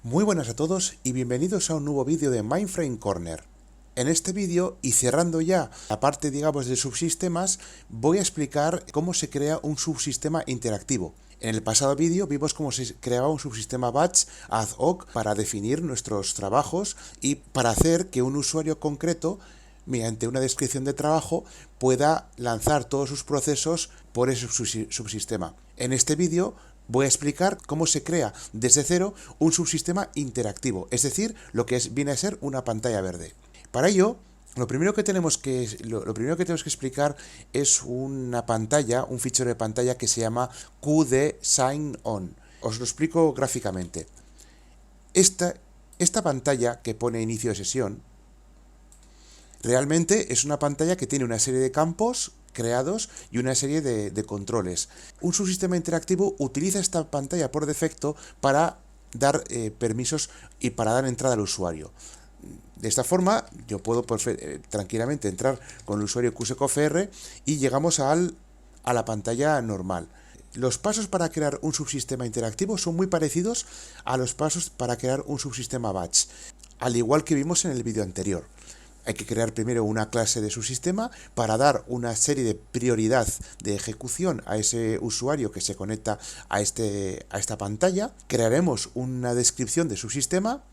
Muy buenas a todos y bienvenidos a un nuevo vídeo de Mindframe Corner. En este vídeo, y cerrando ya la parte, digamos, de subsistemas, voy a explicar cómo se crea un subsistema interactivo. En el pasado vídeo vimos cómo se creaba un subsistema batch ad hoc para definir nuestros trabajos y para hacer que un usuario concreto, mediante una descripción de trabajo, pueda lanzar todos sus procesos por ese subsistema. En este vídeo voy a explicar cómo se crea desde cero un subsistema interactivo, es decir, lo que viene a ser una pantalla verde. Para ello, lo primero que tenemos que explicar es una pantalla, un fichero de pantalla que se llama QD-SignOn. Os lo explico gráficamente. Esta pantalla que pone inicio de sesión realmente es una pantalla que tiene una serie de campos creados y una serie de controles. Un subsistema interactivo utiliza esta pantalla por defecto para dar permisos y para dar entrada al usuario. De esta forma, yo puedo tranquilamente entrar con el usuario QSCOFR y llegamos a la pantalla normal. Los pasos para crear un subsistema interactivo son muy parecidos a los pasos para crear un subsistema batch, al igual que vimos en el vídeo anterior. Hay que crear primero una clase de subsistema para dar una serie de prioridad de ejecución a ese usuario que se conecta a esta pantalla. Crearemos una descripción de subsistema,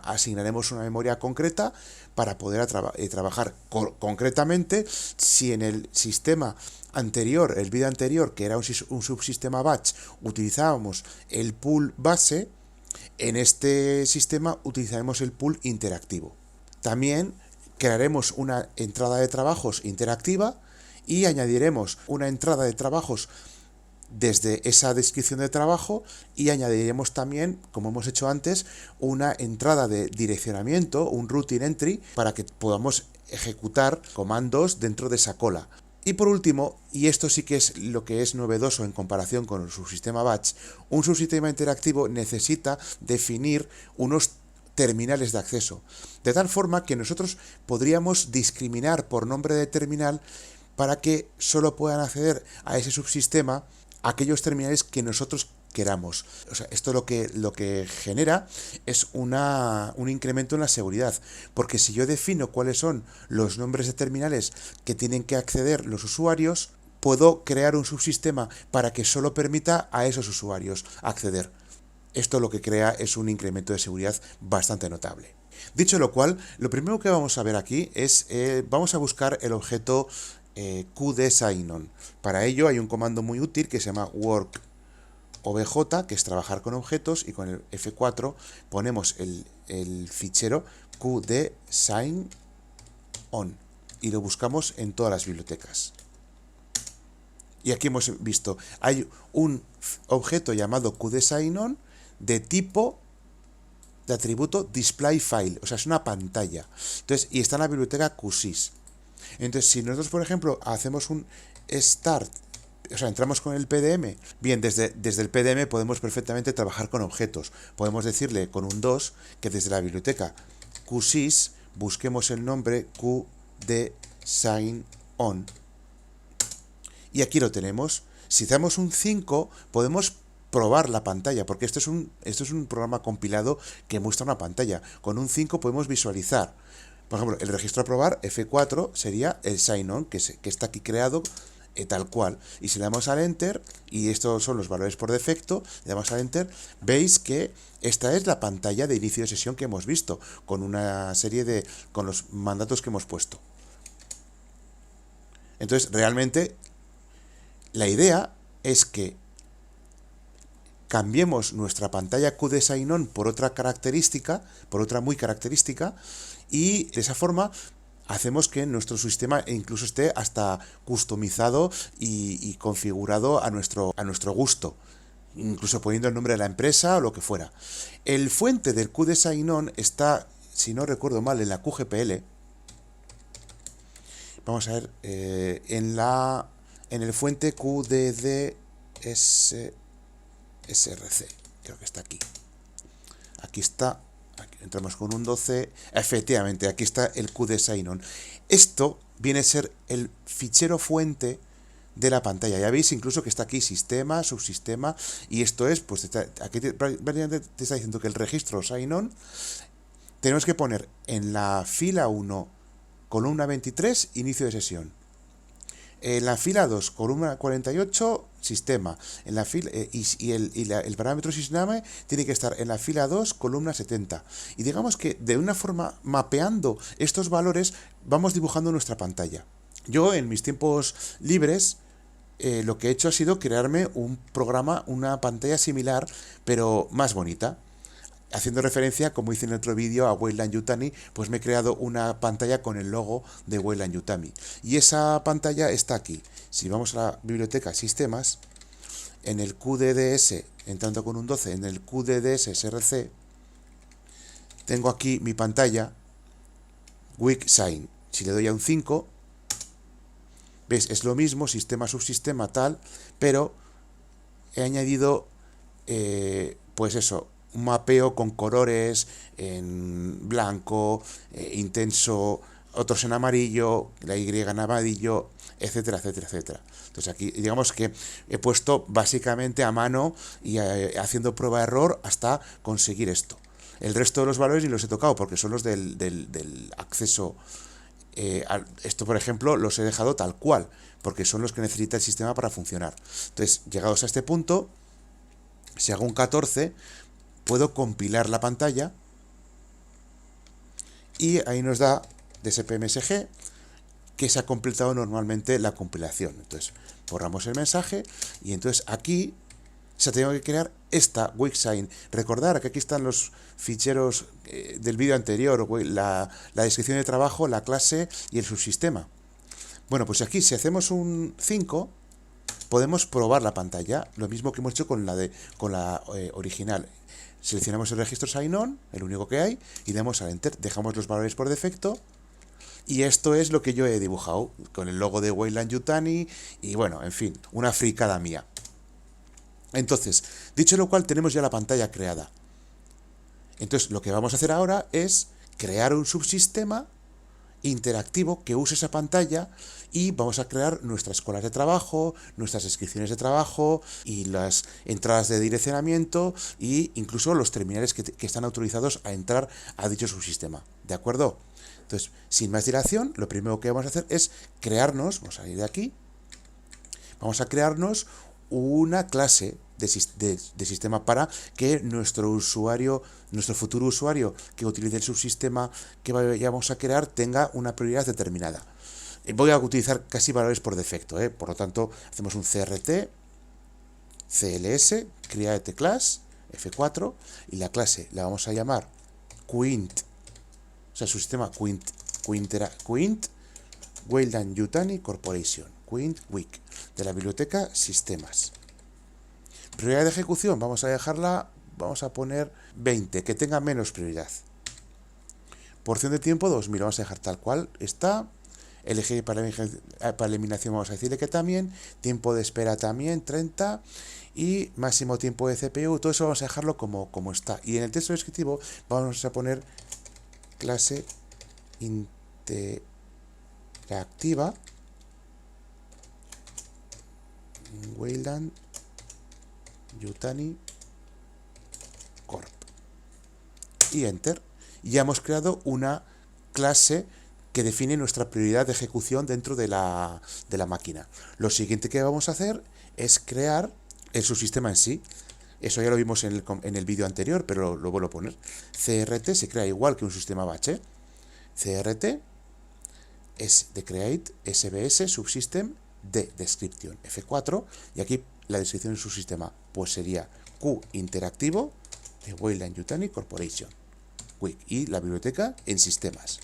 asignaremos una memoria concreta para poder trabajar concretamente. Si en el sistema anterior, el vídeo anterior, que era un subsistema batch, utilizábamos el pool base, en este sistema utilizaremos el pool interactivo. También crearemos una entrada de trabajos interactiva y añadiremos una entrada de trabajos desde esa descripción de trabajo y añadiremos también, como hemos hecho antes, una entrada de direccionamiento, un routing entry, para que podamos ejecutar comandos dentro de esa cola. Y por último, y esto sí que es lo que es novedoso en comparación con el subsistema batch, un subsistema interactivo necesita definir unos terminales de acceso, de tal forma que nosotros podríamos discriminar por nombre de terminal para que solo puedan acceder a ese subsistema aquellos terminales que nosotros queramos. O sea, esto lo que genera es un incremento en la seguridad, porque si yo defino cuáles son los nombres de terminales que tienen que acceder los usuarios, puedo crear un subsistema para que solo permita a esos usuarios acceder. Esto lo que crea es un incremento de seguridad bastante notable. Dicho lo cual, lo primero que vamos a ver aquí es, vamos a buscar el objeto QD-SignOn. Para ello hay un comando muy útil que se llama work-obj, que es trabajar con objetos, y con el F4 ponemos el fichero QD-SignOn y lo buscamos en todas las bibliotecas. Y aquí hemos visto, hay un objeto llamado QD-SignOn de tipo de atributo displayFile, o sea, es una pantalla. Entonces, y está en la biblioteca QSys. Entonces, si nosotros, por ejemplo, hacemos un start, o sea, entramos con el PDM, bien, desde el PDM podemos perfectamente trabajar con objetos. Podemos decirle con un 2 que desde la biblioteca QSys busquemos el nombre QD-SignOn. Y aquí lo tenemos. Si damos un 5, podemos probar la pantalla, porque esto es un programa compilado que muestra una pantalla. Con un 5 podemos visualizar. Por ejemplo, el registro a probar, F4, sería el sign-on, que está aquí creado tal cual. Y si le damos al Enter, y estos son los valores por defecto, le damos al Enter, veis que esta es la pantalla de inicio de sesión que hemos visto, con una serie con los mandatos que hemos puesto. Entonces, realmente, la idea es que cambiemos nuestra pantalla QD-SignOn por otra muy característica, y de esa forma hacemos que nuestro sistema incluso esté hasta customizado y configurado a nuestro gusto, incluso poniendo el nombre de la empresa o lo que fuera. El fuente del QD-SignOn está, si no recuerdo mal, en la QGPL. Vamos a ver, en el fuente QDDSRC, creo que está aquí. Aquí está, entramos con un 12, efectivamente, aquí está el QD-SignOn. Esto viene a ser el fichero fuente de la pantalla. Ya veis incluso que está aquí sistema, subsistema, y esto es, pues aquí prácticamente te está diciendo que el registro sign-on tenemos que poner en la fila 1, columna 23, inicio de sesión. En la fila 2, columna 48, sistema. En la fila, el parámetro sistema tiene que estar en la fila 2, columna 70. Y digamos que de una forma, mapeando estos valores, vamos dibujando nuestra pantalla. Yo en mis tiempos libres lo que he hecho ha sido crearme un programa, una pantalla similar, pero más bonita. Haciendo referencia, como hice en otro vídeo, a Wayland Yutani, pues me he creado una pantalla con el logo de Wayland Yutani. Y esa pantalla está aquí. Si vamos a la biblioteca Sistemas, en el QDDS, entrando con un 12, en el QDDS SRC, tengo aquí mi pantalla, WickSign. Si le doy a un 5, ¿ves? Es lo mismo, sistema, subsistema, tal, pero he añadido, pues eso, un mapeo con colores en blanco, intenso, otros en amarillo, la Y en amarillo, etcétera, etcétera, etcétera. Entonces aquí digamos que he puesto básicamente a mano y haciendo prueba-error hasta conseguir esto. El resto de los valores ni los he tocado porque son los del acceso. Esto, por ejemplo, los he dejado tal cual, porque son los que necesita el sistema para funcionar. Entonces, llegados a este punto, si hago un 14, puedo compilar la pantalla y ahí nos da DSP-MSG que se ha completado normalmente la compilación. Entonces, borramos el mensaje y entonces aquí se tengo que crear esta WickSign. Recordar que aquí están los ficheros del vídeo anterior, la descripción de trabajo, la clase y el subsistema. Bueno, pues aquí si hacemos un 5, podemos probar la pantalla, lo mismo que hemos hecho con la original. Seleccionamos el registro sign-on, el único que hay, y damos al Enter. Dejamos los valores por defecto. Y esto es lo que yo he dibujado, con el logo de Wayland Yutani, y bueno, en fin, una fricada mía. Entonces, dicho lo cual, tenemos ya la pantalla creada. Entonces, lo que vamos a hacer ahora es crear un subsistema interactivo que use esa pantalla y vamos a crear nuestras colas de trabajo, nuestras descripciones de trabajo y las entradas de direccionamiento e incluso los terminales que están autorizados a entrar a dicho subsistema. ¿De acuerdo? Entonces, sin más dilación, lo primero que vamos a hacer es crearnos, vamos a ir de aquí, vamos a crearnos una clase de sistema para que nuestro usuario, nuestro futuro usuario que utilice el subsistema que vayamos a crear tenga una prioridad determinada. Voy a utilizar casi valores por defecto, por lo tanto hacemos un CRT, CLS, create class, F4, y la clase la vamos a llamar Quint, o sea, subsistema Quint Wayland Yutani Corporation, Quint Wick, de la biblioteca Sistemas. Prioridad de ejecución, vamos a dejarla, vamos a poner 20, que tenga menos prioridad. Porción de tiempo 2000, vamos a dejar tal cual está. Elegir para eliminación, vamos a decirle que también. Tiempo de espera también, 30. Y máximo tiempo de CPU, todo eso vamos a dejarlo como está. Y en el texto descriptivo vamos a poner clase interactiva Wayland Yutani Corp. Y Enter. Ya hemos creado una clase que define nuestra prioridad de ejecución dentro de la máquina. Lo siguiente que vamos a hacer es crear el subsistema en sí. Eso ya lo vimos en el vídeo anterior, pero lo vuelvo a poner. CRT se crea igual que un sistema batch. CRT es de create SBS subsystem de description F4, y aquí la descripción del subsistema pues sería Q interactivo de Wayland Yutani Corporation y la biblioteca en sistemas.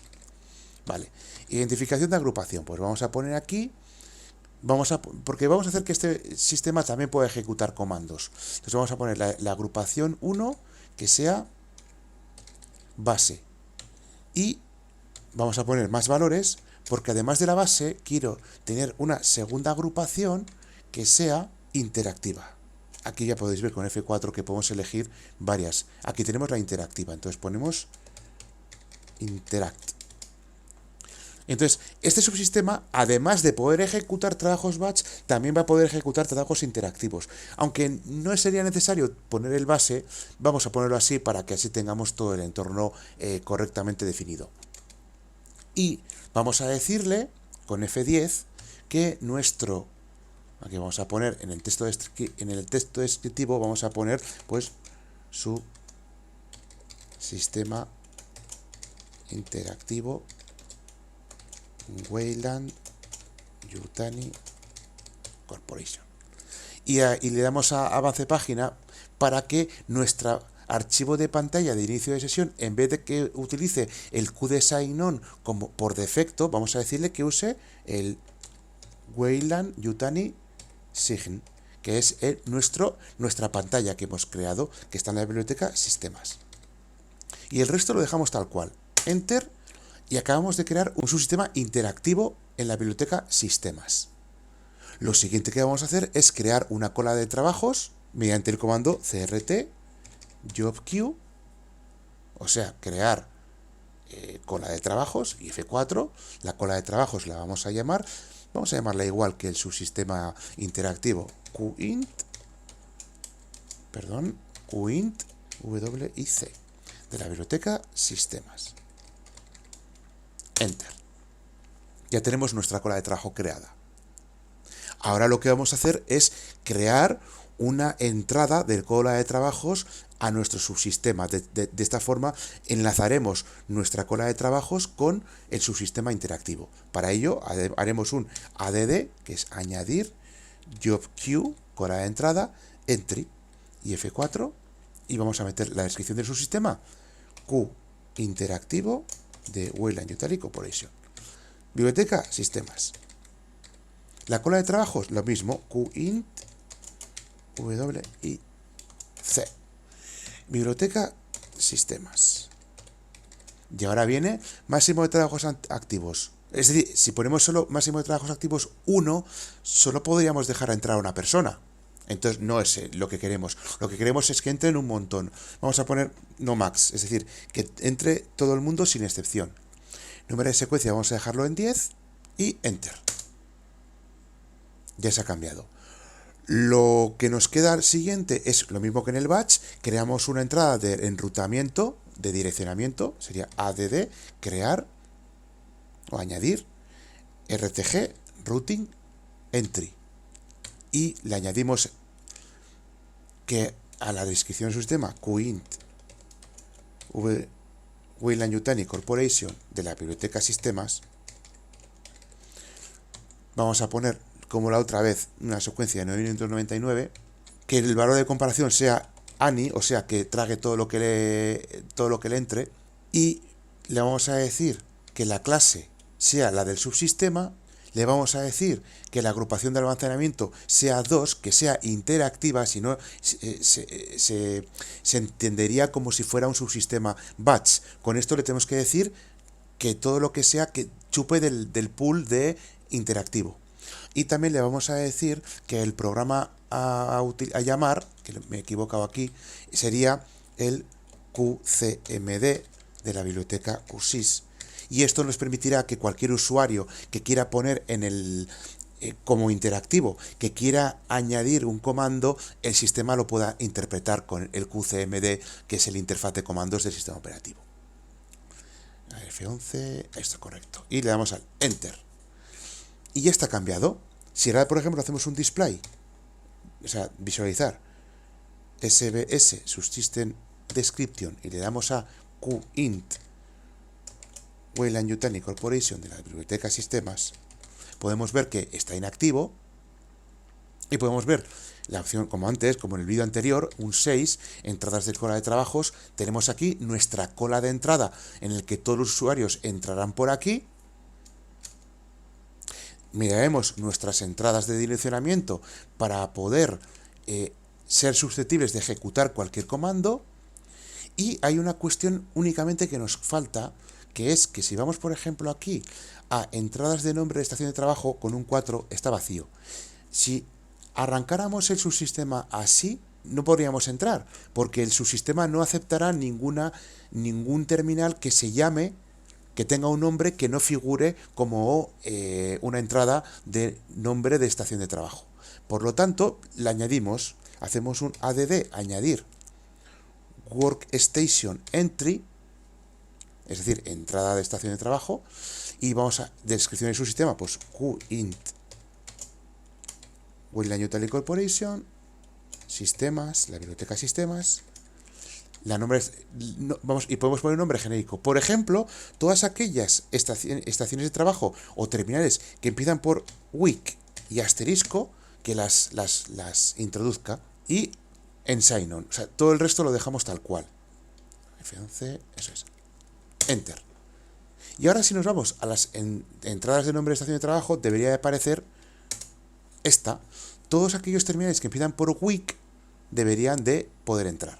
Vale, identificación de agrupación, pues vamos a poner aquí, porque vamos a hacer que este sistema también pueda ejecutar comandos. Entonces vamos a poner la agrupación 1 que sea base, y vamos a poner más valores porque además de la base quiero tener una segunda agrupación que sea interactiva. Aquí ya podéis ver con F4 que podemos elegir varias. Aquí tenemos la interactiva, entonces ponemos interact. Entonces, este subsistema, además de poder ejecutar trabajos batch, también va a poder ejecutar trabajos interactivos. Aunque no sería necesario poner el base, vamos a ponerlo así para que así tengamos todo el entorno correctamente definido. Y vamos a decirle con F10 que nuestro, aquí vamos a poner en el texto descriptivo, vamos a poner pues su sistema interactivo Wayland Yutani Corporation. Y le damos a avance página para que nuestro archivo de pantalla de inicio de sesión, en vez de que utilice el QDSign-on como por defecto, vamos a decirle que use el Wayland Yutani Sign, que es nuestra pantalla que hemos creado, que está en la biblioteca Sistemas. Y el resto lo dejamos tal cual. Enter. Y acabamos de crear un subsistema interactivo en la biblioteca Sistemas. Lo siguiente que vamos a hacer es crear una cola de trabajos mediante el comando crt jobqueue, o sea, crear cola de trabajos y F4. La cola de trabajos la vamos a llamarla igual que el subsistema interactivo qint WIC de la biblioteca Sistemas. Enter. Ya tenemos nuestra cola de trabajo creada. Ahora lo que vamos a hacer es crear una entrada de cola de trabajos a nuestro subsistema. De esta forma enlazaremos nuestra cola de trabajos con el subsistema interactivo. Para ello haremos un add, que es añadir, jobqueue, cola de entrada, entry y F4, y vamos a meter la descripción del subsistema, Q interactivo de Wayland Yutani Corporation. Biblioteca Sistemas. La cola de trabajos, lo mismo, qint WIC. Biblioteca Sistemas. Y ahora viene máximo de trabajos activos. Es decir, si ponemos solo máximo de trabajos activos 1, solo podríamos dejar entrar a una persona. Entonces no es lo que queremos. Lo que queremos es que entren un montón. Vamos a poner no max, es decir, que entre todo el mundo sin excepción. Número de secuencia vamos a dejarlo en 10 y enter. Ya se ha cambiado. Lo que nos queda al siguiente es lo mismo que en el batch. Creamos una entrada de enrutamiento, de direccionamiento, sería add, crear o añadir, rtg, routing, entry. Y le añadimos que a la descripción del sistema qint Wayland Yutani Corporation de la biblioteca Sistemas, vamos a poner como la otra vez una secuencia de 999, que el valor de comparación sea ANI, o sea que trague todo lo que le entre, y le vamos a decir que la clase sea la del subsistema. Le vamos a decir que la agrupación de almacenamiento sea 2, que sea interactiva, si no se entendería como si fuera un subsistema batch. Con esto le tenemos que decir que todo lo que sea que chupe del pool de interactivo. Y también le vamos a decir que el programa a llamar, que me he equivocado aquí, sería el QCMD de la biblioteca QSys. Y esto nos permitirá que cualquier usuario que quiera poner en el como interactivo, que quiera añadir un comando, el sistema lo pueda interpretar con el QCMD, que es el interfaz de comandos del sistema operativo. F11, esto es correcto. Y le damos al Enter. Y ya está cambiado. Si ahora, por ejemplo, hacemos un display, o sea, visualizar, SBS, Subsystem Description, y le damos a qint Wayland Yutani Corporation de la biblioteca Sistemas, podemos ver que está inactivo y podemos ver la opción como antes, como en el vídeo anterior, un 6, entradas de cola de trabajos. Tenemos aquí nuestra cola de entrada en el que todos los usuarios entrarán por aquí. Miraremos nuestras entradas de direccionamiento para poder ser susceptibles de ejecutar cualquier comando. Y hay una cuestión únicamente que nos falta, que es que si vamos, por ejemplo, aquí a entradas de nombre de estación de trabajo, con un 4 está vacío. Si arrancáramos el subsistema así, no podríamos entrar, porque el subsistema no aceptará ningún terminal que se llame que tenga un nombre que no figure como una entrada de nombre de estación de trabajo. Por lo tanto, le añadimos, hacemos un add, añadir workstation entry, es decir, entrada de estación de trabajo, y vamos a descripción de su sistema, pues qint Wayland Utah Corporation, sistemas, la biblioteca sistemas, la nombre, vamos, y podemos poner un nombre genérico. Por ejemplo, todas aquellas estaciones de trabajo o terminales que empiezan por WIC y asterisco, que las introduzca, y en sign on. O sea, todo el resto lo dejamos tal cual. F11, eso es. Enter. Y ahora si nos vamos a las entradas de nombre de estación de trabajo, debería de aparecer esta. Todos aquellos terminales que empiezan por WIC deberían de poder entrar.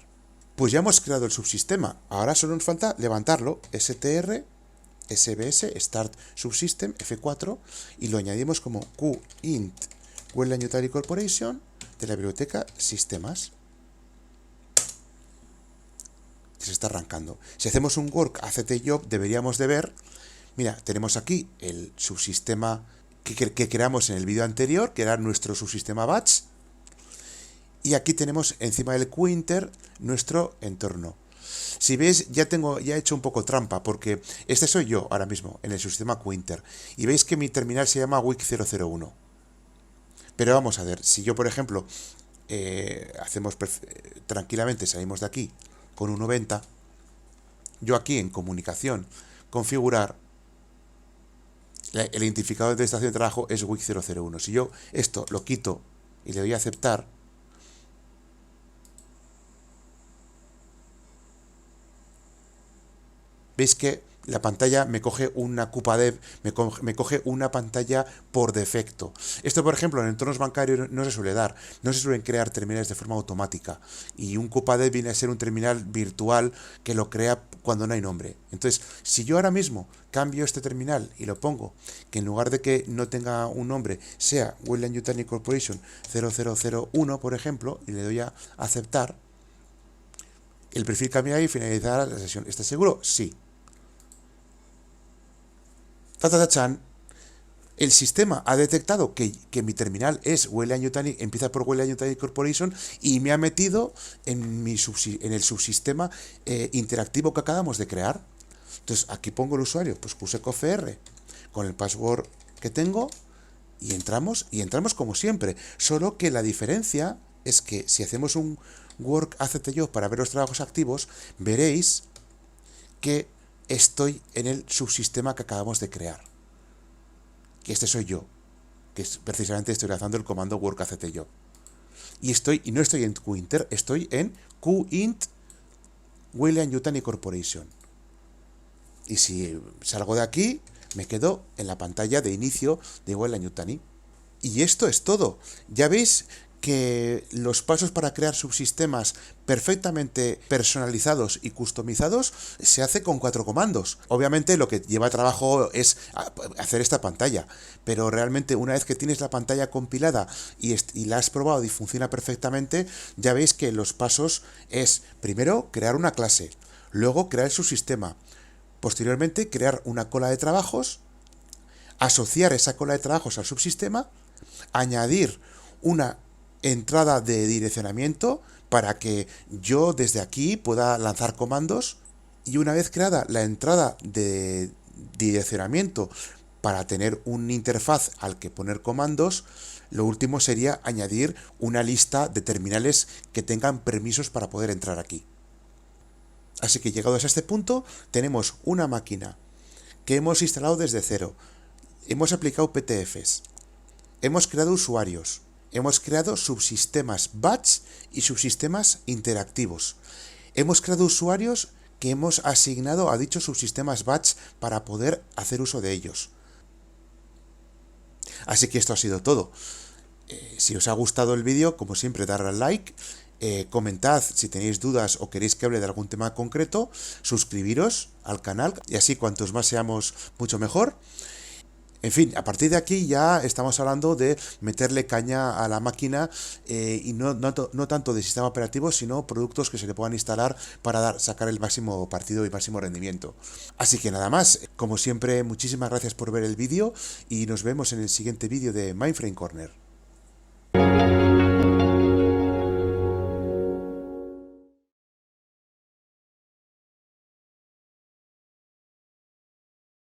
Pues ya hemos creado el subsistema. Ahora solo nos falta levantarlo. str, sbs, start subsystem, F4, y lo añadimos como qint Wayland Utah Corporation de la biblioteca sistemas. Se está arrancando. Si hacemos un work act job, deberíamos de ver, mira, tenemos aquí el subsistema que creamos en el vídeo anterior, que era nuestro subsistema batch, y aquí tenemos encima del qinter nuestro entorno. Si veis, ya he hecho un poco trampa, porque este soy yo ahora mismo en el subsistema qinter, y veis que mi terminal se llama wic001. Pero vamos a ver, si yo por ejemplo hacemos tranquilamente, salimos de aquí con un 90, yo aquí en comunicación, configurar, el identificador de estación de trabajo es wic001. Si yo esto lo quito y le doy a aceptar, veis que la pantalla me coge una CUPADEV, me coge una pantalla por defecto. Esto, por ejemplo, en entornos bancarios no se suele dar. No se suelen crear terminales de forma automática. Y un CUPADEV viene a ser un terminal virtual que lo crea cuando no hay nombre. Entonces, si yo ahora mismo cambio este terminal y lo pongo, que en lugar de que no tenga un nombre, sea Wayland Utah Corporation 0001, por ejemplo, y le doy a aceptar, el perfil cambiará y finalizará la sesión. ¿Estás seguro? Sí. ¡Chan! El sistema ha detectado que mi terminal es Wayland Utah, empieza por Wayland Utah Corporation, y me ha metido en el subsistema interactivo que acabamos de crear. Entonces aquí pongo el usuario, pues puse cofr con el password que tengo y entramos como siempre. Solo que la diferencia es que si hacemos un work act job para ver los trabajos activos, veréis que estoy en el subsistema que acabamos de crear. Que este soy yo, que es precisamente estoy lanzando el comando work act job. Y no estoy en qinter, estoy en qint Wayland Utah Corporation. Y si salgo de aquí, me quedo en la pantalla de inicio de Wayland Utah. Y esto es todo. Ya veis que los pasos para crear subsistemas perfectamente personalizados y customizados se hace con 4 comandos. Obviamente lo que lleva trabajo es hacer esta pantalla, pero realmente una vez que tienes la pantalla compilada y la has probado y funciona perfectamente, ya veis que los pasos es primero crear una clase, luego crear el subsistema, posteriormente crear una cola de trabajos, asociar esa cola de trabajos al subsistema, añadir una entrada de direccionamiento para que yo desde aquí pueda lanzar comandos, y una vez creada la entrada de direccionamiento para tener una interfaz al que poner comandos, lo último sería añadir una lista de terminales que tengan permisos para poder entrar aquí. Así que llegados a este punto, tenemos una máquina que hemos instalado desde cero, hemos aplicado PTFs, hemos creado usuarios, hemos creado subsistemas batch y subsistemas interactivos. Hemos creado usuarios que hemos asignado a dichos subsistemas batch para poder hacer uso de ellos. Así que esto ha sido todo. Si os ha gustado el vídeo, como siempre, darle al like, comentad si tenéis dudas o queréis que hable de algún tema concreto, suscribiros al canal, y así cuantos más seamos, mucho mejor. En fin, a partir de aquí ya estamos hablando de meterle caña a la máquina, y no tanto de sistema operativo, sino productos que se le puedan instalar para sacar el máximo partido y máximo rendimiento. Así que nada más, como siempre, muchísimas gracias por ver el vídeo y nos vemos en el siguiente vídeo de Mindframe Corner.